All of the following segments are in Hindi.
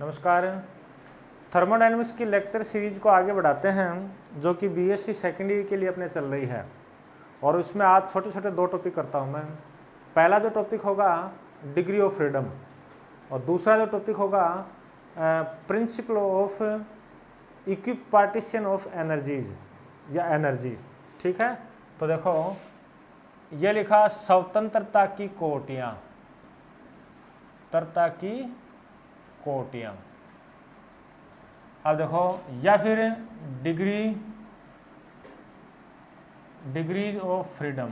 नमस्कार। थर्मोडायनेमिक्स की लेक्चर सीरीज को आगे बढ़ाते हैं जो कि बीएससी सेकेंड ईयर के लिए अपने चल रही है, और उसमें आज छोटे छोटे दो टॉपिक करता हूं मैं। पहला जो टॉपिक होगा डिग्री ऑफ फ्रीडम, और दूसरा जो टॉपिक होगा principle of equipartition of energies या एनर्जी। ठीक है, तो देखो ये लिखा स्वतंत्रता की कोटियाँ, स्वतंत्रता की कोटियाँ। अब देखो, या फिर डिग्री ऑफ फ्रीडम।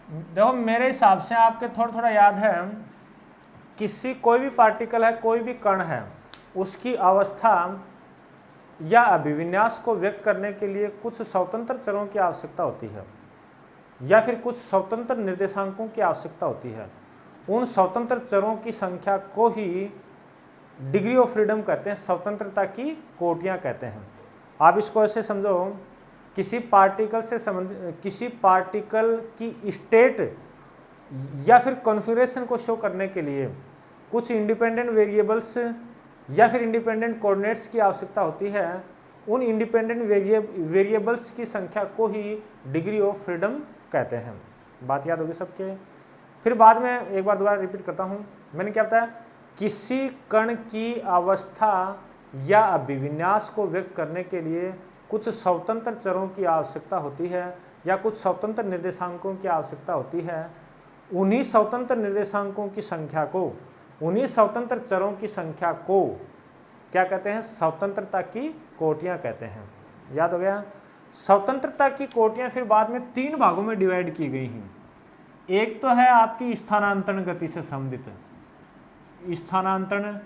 देखो मेरे हिसाब से आपके थोड़ा थोड़ा याद है, कोई भी पार्टिकल है, कोई भी कण है, उसकी अवस्था या अभिविन्यास को व्यक्त करने के लिए कुछ स्वतंत्र चरों की आवश्यकता होती है या फिर कुछ स्वतंत्र निर्देशांकों की आवश्यकता होती है। उन स्वतंत्र चरों की संख्या को ही डिग्री ऑफ फ्रीडम कहते हैं, स्वतंत्रता की कोटियाँ कहते हैं। आप इसको ऐसे समझो, किसी पार्टिकल की स्टेट या फिर कॉन्फ़िगरेशन को शो करने के लिए कुछ इंडिपेंडेंट वेरिएबल्स या फिर इंडिपेंडेंट कोऑर्डिनेट्स की आवश्यकता होती है। उन इंडिपेंडेंट वेरिएबल्स की संख्या को ही डिग्री ऑफ फ्रीडम कहते हैं। बात याद होगी सबके। फिर बाद में एक बार दोबारा रिपीट करता हूँ, मैंने क्या बताया, किसी कण की अवस्था या अभिविन्यास को व्यक्त करने के लिए कुछ स्वतंत्र चरों की आवश्यकता होती है या कुछ स्वतंत्र निर्देशांकों की आवश्यकता होती है। उन्हीं स्वतंत्र निर्देशांकों की संख्या को, उन्हीं स्वतंत्र चरों की संख्या को क्या कहते हैं, स्वतंत्रता की कोटियाँ कहते हैं। याद हो गया। स्वतंत्रता की कोटियाँ फिर बाद में तीन भागों में डिवाइड की गई हैं। एक तो है आपकी स्थानांतरण गति से संबंधित, स्थानांतरण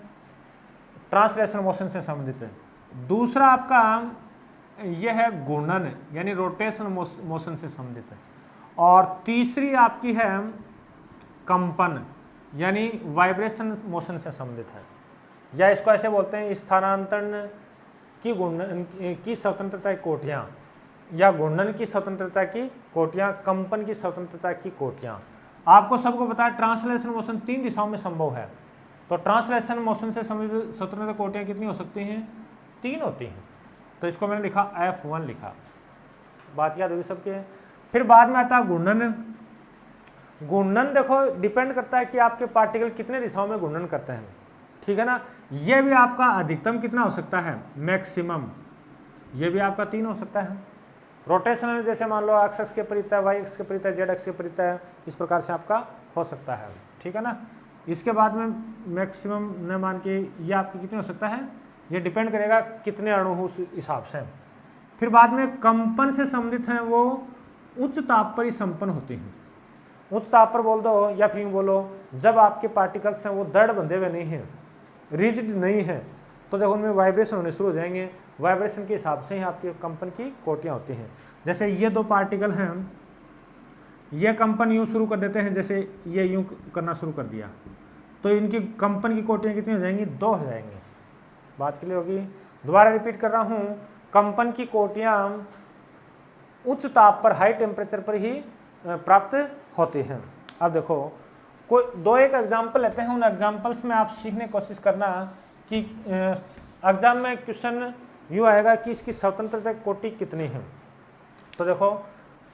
ट्रांसलेशन मोशन से संबंधित। दूसरा आपका यह है घूर्णन यानी रोटेशन मोशन से संबंधित। और तीसरी आपकी है कंपन यानी वाइब्रेशन मोशन से संबंधित है, या इसको ऐसे बोलते हैं स्थानांतरण की स्वतंत्रता की कोटियाँ, या घूर्णन की स्वतंत्रता की कोटियाँ, कंपन की स्वतंत्रता की कोटियाँ। आपको सबको पता है ट्रांसलेशन मोशन तीन दिशाओं में संभव है, तो ट्रांसलेशन मोशन से संबंधित स्वतंत्रता कोटियाँ कितनी हो सकती हैं, तीन होती हैं। तो इसको मैंने लिखा F1 लिखा। बात याद होगी सबके। फिर बाद में आता है घूर्णन। घूर्णन देखो डिपेंड करता है कि आपके पार्टिकल कितने दिशाओं में घूर्णन करते हैं, ठीक है ना। ये भी आपका अधिकतम कितना हो सकता है, मैक्सिमम, ये भी आपका 3 हो सकता है। रोटेशनल जैसे मान लो एक्स अक्ष के विपरीत है, वाई अक्ष के विपरीत है, जेड अक्ष के विपरीत है, इस प्रकार से आपका हो सकता है, ठीक है ना। इसके बाद में मैक्सिमम न मान के ये आपकी कितने हो सकता है, ये डिपेंड करेगा कितने अणु हो उस हिसाब से। फिर बाद में कंपन से संबंधित हैं, वो उच्च ताप पर ही संपन्न होती हैं। उच्च ताप पर बोल दो या फिर बोलो जब आपके पार्टिकल्स हैं वो दृढ़ बंधे हुए नहीं हैं, रिजिड नहीं है, तो देखो उनमें वाइब्रेशन होने शुरू हो जाएंगे। वाइब्रेशन के हिसाब से ही आपके कंपन की कोटियाँ होती हैं। जैसे ये दो पार्टिकल हैं, ये कंपन यूँ शुरू कर देते हैं, जैसे ये यूँ करना शुरू कर दिया, तो इनकी कंपन की कोटियाँ कितनी हो जाएंगी, 2 हो जाएंगी। बात क्लियर होगी। दोबारा रिपीट कर रहा हूँ, कंपन की कोटियाँ उच्च ताप पर, हाई टेम्परेचर पर ही प्राप्त होती हैं। अब देखो कोई दो एक एग्जाम्पल लेते हैं, उन एग्जाम्पल्स में आप सीखने की कोशिश करना कि एग्जाम में क्वेश्चन यूँ आएगा कि इसकी स्वतंत्रता कोटि कितनी है। तो देखो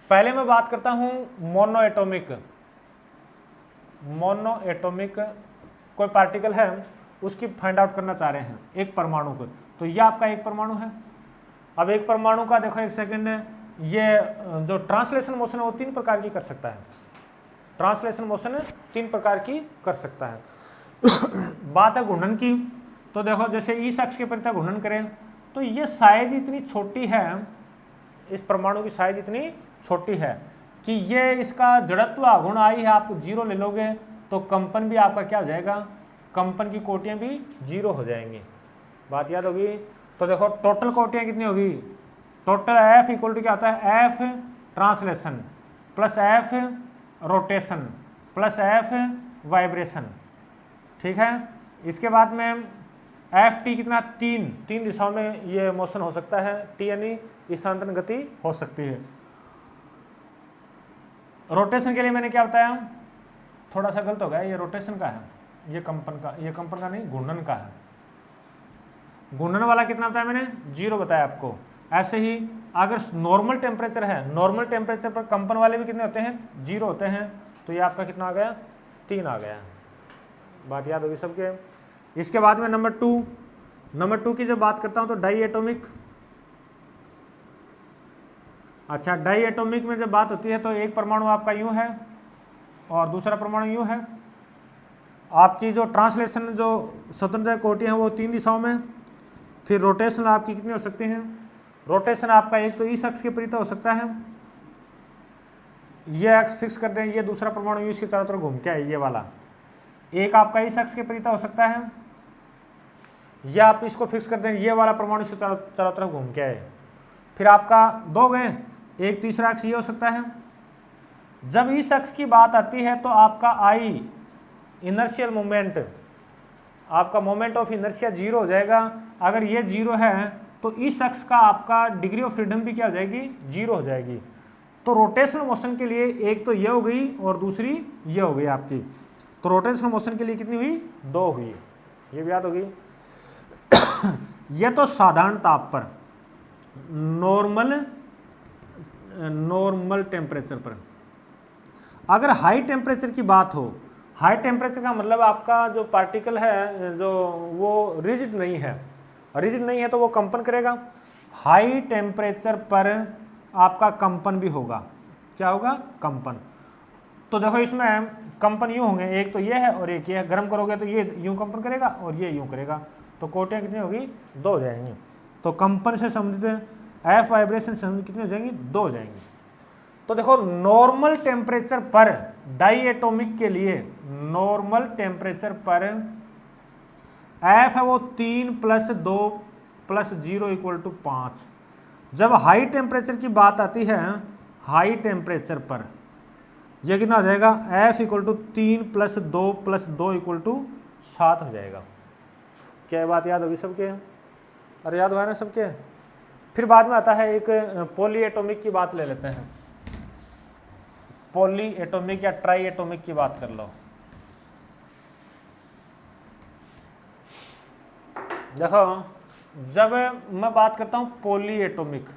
पहले मैं बात करता हूँ मोनो एटॉमिक कोई पार्टिकल है, उसकी फाइंड आउट करना चाह रहे हैं एक परमाणु को। तो यह आपका एक परमाणु है। अब एक परमाणु का देखो, एक सेकेंड, ये जो ट्रांसलेशन मोशन है वो 3 प्रकार की कर सकता है। ट्रांसलेशन मोशन 3 प्रकार की कर सकता है। बात है घूर्णन की, तो देखो जैसे इस अक्ष के प्रति घूर्णन करें तो ये साइज इतनी छोटी है, इस परमाणु की साइज इतनी छोटी है कि ये इसका जड़त्व आघूर्ण आई है, आप 0 ले लोगे तो कंपन भी आपका क्या हो जाएगा, कंपन की कोटियाँ भी 0 हो जाएंगी। बात याद होगी। तो देखो टोटल कोटियाँ कितनी होगी, टोटल F इक्वल टू क्या होता है, F translation plus F rotation plus F vibration, ठीक है। इसके बाद में Ft कितना, 3 दिशाओं में ये मोशन हो सकता है, T यानी स्थानांतरण गति हो सकती है। रोटेशन के लिए मैंने क्या बताया, थोड़ा सा गलत हो गया, ये रोटेशन का है, ये कंपन का नहीं, घूर्णन का है। घूर्णन वाला कितना बताया मैंने, 0 बताया आपको। ऐसे ही अगर नॉर्मल टेम्परेचर है, नॉर्मल टेम्परेचर पर कंपन वाले भी कितने होते हैं, 0 होते हैं। तो ये आपका कितना आ गया, 3 आ गया। बात याद होगी सबके। इसके बाद में नंबर 2 की जब बात करता हूं तो डाई एटॉमिक। अच्छा, डाई एटॉमिक में जब बात होती है तो एक परमाणु आपका यूं है और दूसरा परमाणु यूं है। आपकी जो ट्रांसलेशन जो स्वतंत्र कोटियां हैं वो 3 दिशाओं में। फिर रोटेशन आपकी कितनी हो सकती हैं, रोटेशन आपका एक तो इस अक्ष के परितः हो सकता है, ये अक्ष फिक्स कर दें, ये दूसरा परमाणु इसके चारों तरफ घूम के आए, ये वाला। एक आपका इस अक्ष के परितः हो सकता है, या आप इसको फिक्स कर दें, ये वाला परमाणु इसके चारों तरफ घूम के आए। फिर आपका 2 गए, एक तीसरा अक्ष ये हो सकता है। जब इस अक्ष की बात आती है तो आपका आई इनर्शियल मोमेंट, आपका मोमेंट ऑफ इनर्शिया 0 हो जाएगा। अगर ये 0 है तो इस अक्ष का आपका डिग्री ऑफ फ्रीडम भी क्या हो जाएगी, 0 हो जाएगी। तो रोटेशनल मोशन के लिए एक तो ये हो गई और दूसरी ये हो गई आपकी। तो रोटेशनल मोशन के लिए कितनी हुई, 2 हुई, ये भी याद होगी। ये तो साधारण ताप पर, नॉर्मल टेम्परेचर पर। अगर हाई टेम्परेचर की बात हो, हाई टेम्परेचर का मतलब आपका जो पार्टिकल है जो वो रिजिड नहीं है, रिजिड नहीं है तो वो कंपन करेगा। हाई टेम्परेचर पर आपका कंपन भी होगा, क्या होगा, कंपन। तो देखो इसमें कंपन यूं होंगे, एक तो ये है और एक ये है। गर्म करोगे तो ये यूं कंपन करेगा और ये यूं करेगा, तो कोटियां कितनी होगी, 2 हो जाएंगी। तो कंपन से संबंधित एफ वाइब्रेशन से संबंधित कितनी हो जाएंगी, 2 हो जाएंगी। तो देखो नॉर्मल टेम्परेचर पर डाई एटॉमिक के लिए, नॉर्मल टेम्परेचर पर एफ है वो 3 + 2 + 0 = 5। जब हाई टेम्परेचर की बात आती है, हाई टेम्परेचर पर यह कितना हो जाएगा, F = 3 + 2 + 2 = 7 हो जाएगा। क्या बात याद होगी सबके, अरे याद हुआ ना सबके। फिर बाद में आता है एक पॉली एटॉमिक की बात ले लेते हैं। पॉली एटॉमिक या ट्राई एटॉमिक की बात कर लो। देखो जब मैं बात करता हूं पॉली एटॉमिक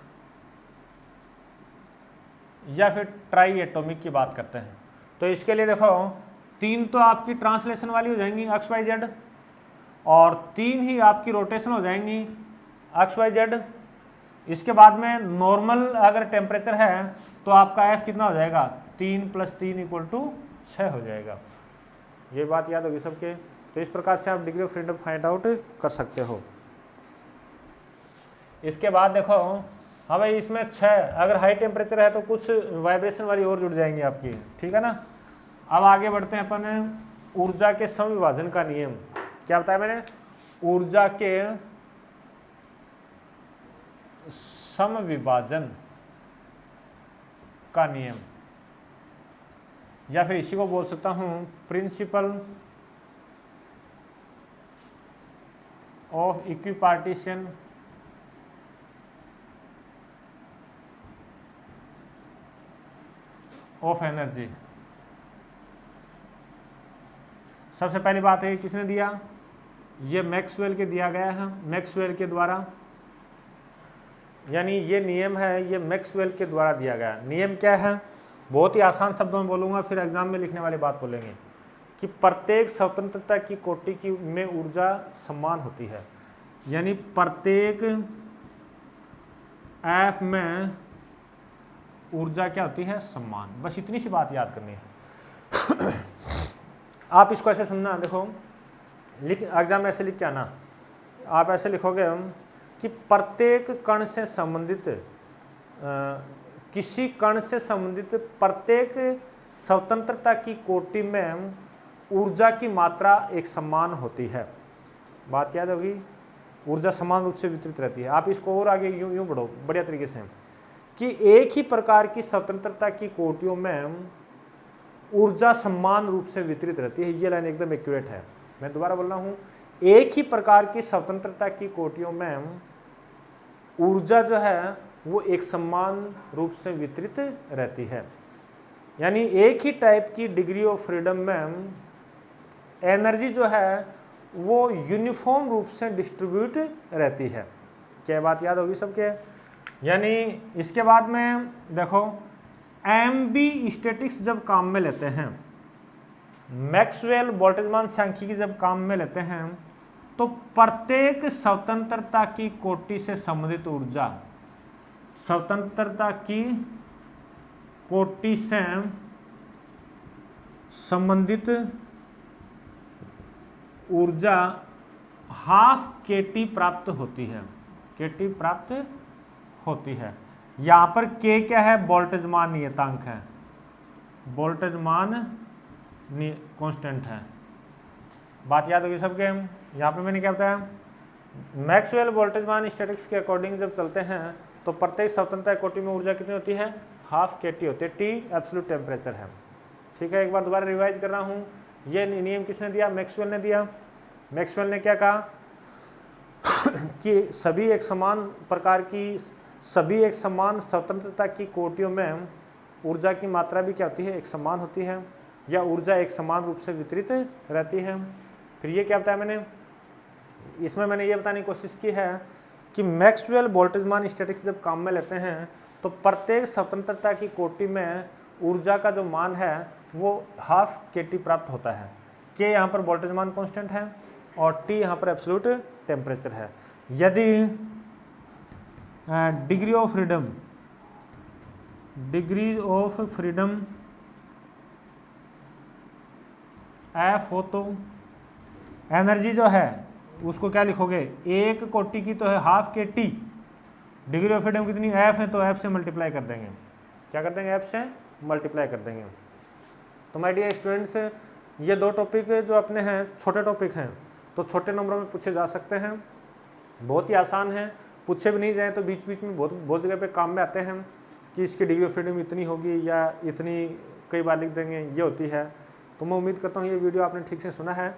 या फिर ट्राई एटॉमिक की बात करते हैं, तो इसके लिए देखो 3 तो आपकी ट्रांसलेशन वाली हो जाएंगी XYZ, और 3 ही आपकी रोटेशन हो जाएंगी XYZ। इसके बाद में नॉर्मल अगर टेम्परेचर है तो आपका F कितना हो जाएगा, 3 + 3 = 6 हो जाएगा। ये बात याद होगी सबके। तो इस प्रकार से आप degree of freedom find out कर सकते हो। इसके बाद देखो हाँ भाई, इसमें 6 अगर हाई टेम्परेचर है तो कुछ वाइब्रेशन वाली और जुड़ जाएंगी आपकी, ठीक है ना। अब आगे बढ़ते हैं अपन ऊर्जा के समविभाजन का नियम। क्या बताया मैंने, ऊर्जा के समविभाजन का नियम, या फिर इसी को बोल सकता हूं principle of equipartition of energy. सबसे पहली बात है किसने दिया, ये मैक्सवेल के दिया गया है, मैक्सवेल के द्वारा, यानी ये नियम है ये मैक्सवेल के द्वारा दिया गया। नियम क्या है, बहुत ही आसान शब्दों में बोलूँगा, फिर एग्जाम में लिखने वाली बात बोलेंगे कि प्रत्येक स्वतंत्रता की कोटि की में ऊर्जा समान होती है, यानी प्रत्येक एफ में ऊर्जा क्या होती है, समान। बस इतनी सी बात याद करनी है। आप इसको ऐसे समझना, देखो लिख एग्जाम में ऐसे लिख के आना, आप ऐसे लिखोगे कि प्रत्येक कण से संबंधित किसी कण से संबंधित प्रत्येक स्वतंत्रता की कोटि में ऊर्जा की मात्रा एक समान होती है। बात याद होगी, ऊर्जा समान रूप से वितरित रहती है। आप इसको और आगे यूं बढ़ो बढ़िया तरीके से कि एक ही प्रकार की स्वतंत्रता की कोटियों में ऊर्जा समान रूप से वितरित रहती है। ये लाइन एकदम एक्यूरेट है। मैं दोबारा बोल रहा हूं, एक ही प्रकार की स्वतंत्रता की कोटियों में ऊर्जा जो है वो एक समान रूप से वितरित रहती है, यानी एक ही टाइप की डिग्री ऑफ फ्रीडम में एनर्जी जो है वो यूनिफॉर्म रूप से डिस्ट्रीब्यूट रहती है। क्या बात याद होगी सबके? यानी इसके बाद में देखो, एम्बी स्टैटिक्स जब काम में लेते हैं, मैक्सवेल बोल्ट्जमान सांख्यिकी जब काम में लेते हैं, तो प्रत्येक स्वतंत्रता की कोटि से संबंधित ऊर्जा, स्वतंत्रता की कोटि से संबंधित ऊर्जा हाफ केटी प्राप्त होती है, केटी प्राप्त होती है। यहां पर के क्या है? बोल्ट्जमान नियतांक है, बोल्ट्जमान कांस्टेंट है। बात याद होगी सबके? यहाँ पे मैंने क्या बताया, मैक्सवेल बोल्ट्जमान स्टैटिक्स के अकॉर्डिंग जब चलते हैं तो प्रत्येक स्वतंत्रता कोटि में ऊर्जा कितनी होती है? हाफ केटी होती है। टी एब्सोल्यूट टेम्परेचर है। ठीक है, एक बार दोबारा रिवाइज कर रहा हूँ। ये नियम किसने दिया? मैक्सवेल ने दिया। मैक्सवेल ने क्या कहा कि सभी एक समान स्वतंत्रता की कोटियों में ऊर्जा की मात्रा भी क्या होती है? एक समान होती है, या ऊर्जा एक समान रूप से वितरित रहती है। फिर ये क्या बताया मैंने? इसमें मैंने ये बताने की कोशिश की है कि मैक्सवेल बोल्ट्जमान स्टैटिक्स जब काम में लेते हैं तो प्रत्येक स्वतंत्रता की कोटि में ऊर्जा का जो मान है वो हाफ केटी प्राप्त होता है। के यहाँ पर बोल्ट्जमान कांस्टेंट है और टी यहाँ पर एब्सोल्यूट टेम्परेचर है। यदि डिग्री ऑफ फ्रीडम एफ हो तो एनर्जी जो है उसको क्या लिखोगे? एक कोटि की तो है हाफ के टी, डिग्री ऑफ फ्रीडम कितनी? एफ है, तो एफ से मल्टीप्लाई कर देंगे। क्या कर देंगे? एफ से मल्टीप्लाई कर देंगे। तो माय डियर स्टूडेंट्स, ये दो टॉपिक जो अपने हैं छोटे टॉपिक हैं, तो छोटे नंबरों में पूछे जा सकते हैं, बहुत ही आसान है। पूछे भी नहीं जाए तो बीच बीच में बहुत जगह पे काम में आते हैं कि इसकी डिग्री ऑफ फ्रीडम इतनी होगी या इतनी, कई बार लिख देंगे ये होती है। तो मैं उम्मीद करता हूँ ये वीडियो आपने ठीक से सुना है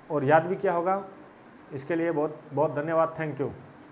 और याद भी किया होगा। इसके लिए बहुत बहुत धन्यवाद। Thank you.